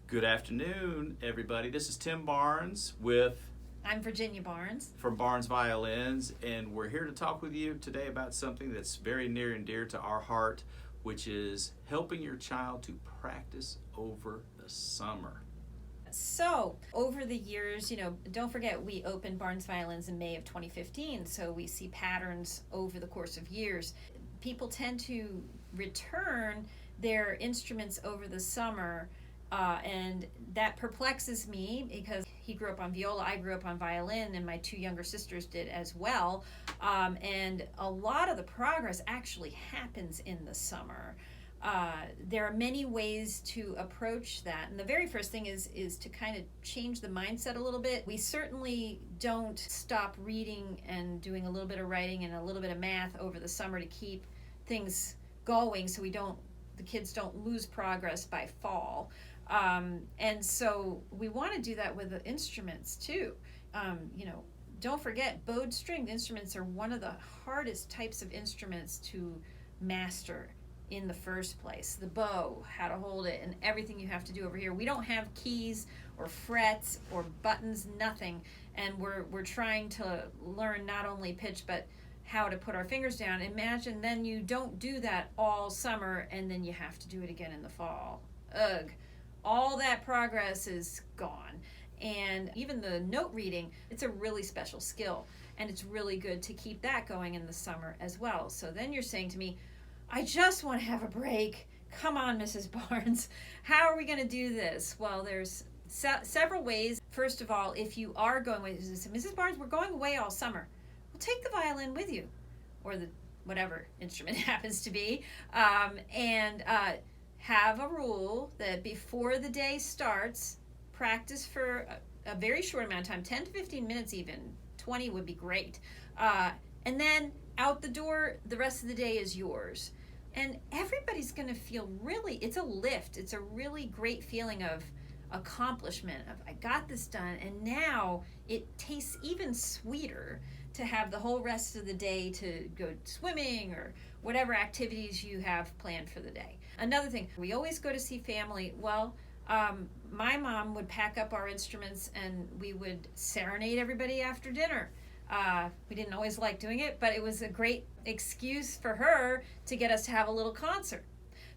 Good afternoon, everybody. This is Tim Barnes with I'm Virginia Barnes. from Barnes Violins, and we're here to talk with you today about something that's very near and dear to our heart, which is helping your child to practice over the summer. So, over the years, don't forget we opened Barnes Violins in May of 2015, so we see patterns over the course of years. People tend to return their instruments over the summer, and that perplexes me because he grew up on viola, I grew up on violin, and my two younger sisters did as well. And a lot of the progress actually happens in the summer. There are many ways to approach that, and the very first thing is to kind of change the mindset a little bit. We certainly don't stop reading and doing a little bit of writing and a little bit of math over the summer to keep things going so the kids don't lose progress by fall. And so we want to do that with the instruments too. Don't forget, bowed stringed instruments are one of the hardest types of instruments to master in the first place. The bow, how to hold it, and everything you have to do over here. We don't have keys or frets or buttons, nothing, and we're trying to learn not only pitch but how to put our fingers down. Imagine then you don't do that all summer and then you have to do it again in the fall. Ugh. All that progress is gone. And even the note reading, it's a really special skill, and it's really good to keep that going in the summer as well. So then you're saying to me, I just want to have a break. Come on, Mrs. Barnes. How are we going to do this? Well, there's several ways. First of all, if you are going away, Mrs. Barnes, we're going away all summer. Well, take the violin with you, or the whatever instrument it happens to be, and have a rule that before the day starts, practice for a very short amount of time, 10 to 15 minutes even, 20 would be great. And then out the door, the rest of the day is yours. And everybody's going to feel it's a lift. It's a really great feeling of accomplishment, of I got this done, and now it tastes even sweeter to have the whole rest of the day to go swimming or whatever activities you have planned for the day. Another thing, we always go to see family. Well, my mom would pack up our instruments and we would serenade everybody after dinner. We didn't always like doing it, but it was a great excuse for her to get us to have a little concert.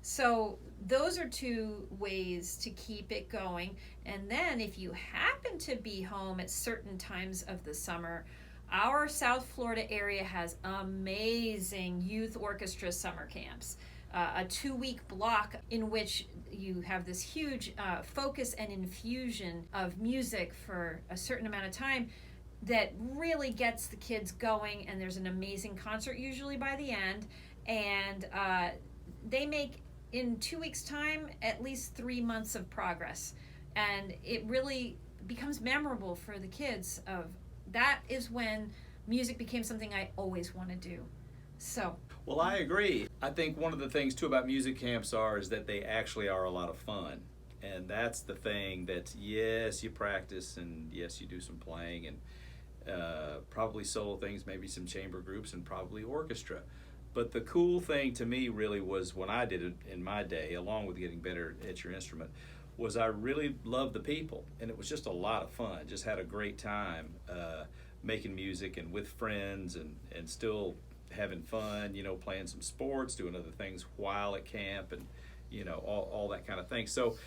So those are two ways to keep it going. And then if you happen to be home at certain times of the summer, our South Florida area has amazing youth orchestra summer camps. A 2-week block in which you have this huge focus and infusion of music for a certain amount of time that really gets the kids going, and there's an amazing concert usually by the end, and they make in 2 weeks time at least 3 months of progress, and it really becomes memorable for the kids. That is when music became something I always want to do. So Well, I agree. I think one of the things too about music camps is that they actually are a lot of fun. And that's the thing that, yes, you practice and yes, you do some playing and probably solo things, maybe some chamber groups and probably orchestra. But the cool thing to me really was when I did it in my day, along with getting better at your instrument, was I really loved the people. And it was just a lot of fun. Just had a great time making music and with friends and still having fun, playing some sports, doing other things while at camp and, all that kind of thing. So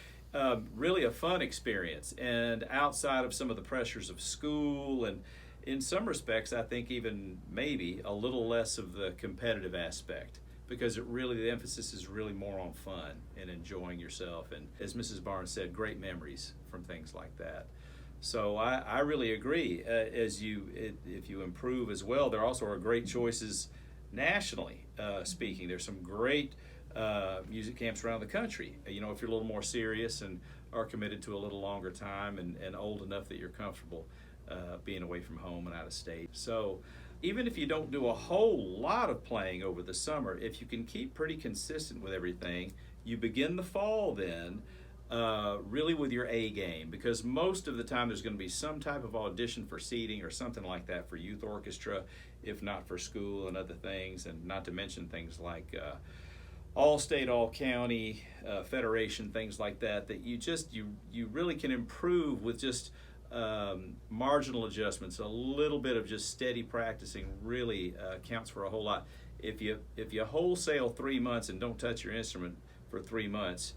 really a fun experience. And outside of some of the pressures of school and in some respects, I think even maybe a little less of the competitive aspect, because the emphasis is really more on fun and enjoying yourself. And as Mrs. Barnes said, great memories from things like that. So I really agree. If you improve as well, there also are great choices nationally speaking. There's some great music camps around the country. If you're a little more serious and are committed to a little longer time and old enough that you're comfortable being away from home and out of state. So even if you don't do a whole lot of playing over the summer, if you can keep pretty consistent with everything, you begin the fall then really with your A game, because most of the time there's going to be some type of audition for seating or something like that for youth orchestra, if not for school and other things, and not to mention things like all state, all county, federation, things like that, that you really can improve with just marginal adjustments. A little bit of just steady practicing really counts for a whole lot. If you wholesale 3 months and don't touch your instrument for 3 months,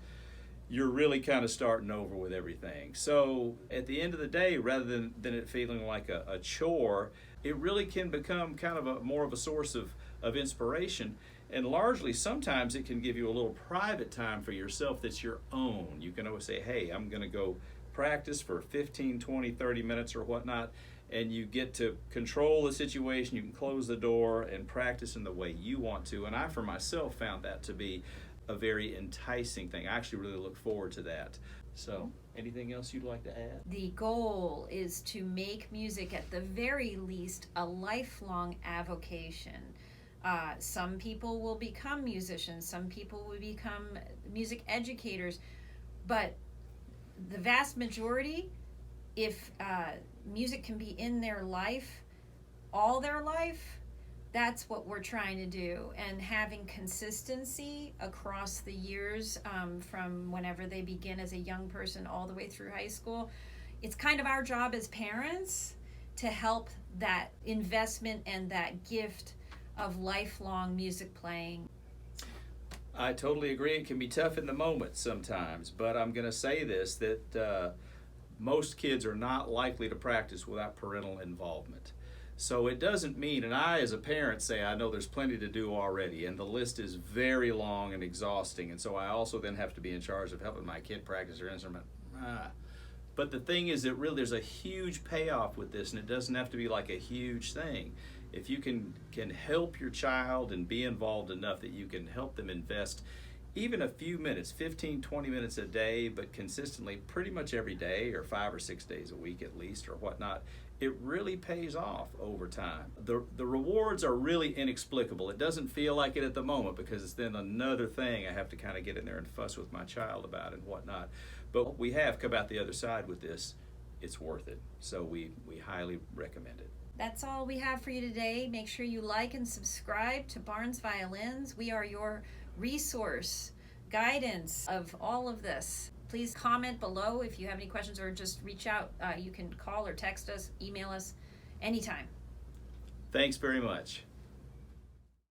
you're really kind of starting over with everything. So at the end of the day, rather than it feeling like a chore, it really can become kind of more of a source of inspiration. And largely, sometimes it can give you a little private time for yourself that's your own. You can always say, hey, I'm going to go practice for 15, 20, 30 minutes or whatnot, and you get to control the situation. You can close the door and practice in the way you want to. And I, for myself, found that to be a very enticing thing. I actually really look forward to that. So, anything else you'd like to add? The goal is to make music, at the very least, a lifelong avocation. Some people will become musicians, some people will become music educators, but the vast majority, if music can be in their life, all their life, that's what we're trying to do. And having consistency across the years, from whenever they begin as a young person all the way through high school, it's kind of our job as parents to help that investment and that gift of lifelong music playing. I totally agree. It can be tough in the moment sometimes, but I'm going to say this, that most kids are not likely to practice without parental involvement. So it doesn't mean, and I as a parent say, I know there's plenty to do already, and the list is very long and exhausting, and so I also then have to be in charge of helping my kid practice their instrument. But the thing is that really there's a huge payoff with this, and it doesn't have to be like a huge thing. If you can help your child and be involved enough that you can help them invest even a few minutes, 15, 20 minutes a day, but consistently pretty much every day or 5 or 6 days a week at least or whatnot, it really pays off over time. The rewards are really inexplicable. It doesn't feel like it at the moment because it's then another thing I have to kind of get in there and fuss with my child about and whatnot. But we have come out the other side with this. It's worth it. So we highly recommend it. That's all we have for you today. Make sure you like and subscribe to Barnes Violins. We are your resource, guidance of all of this. Please comment below if you have any questions, or just reach out. You can call or text us, email us anytime. Thanks very much.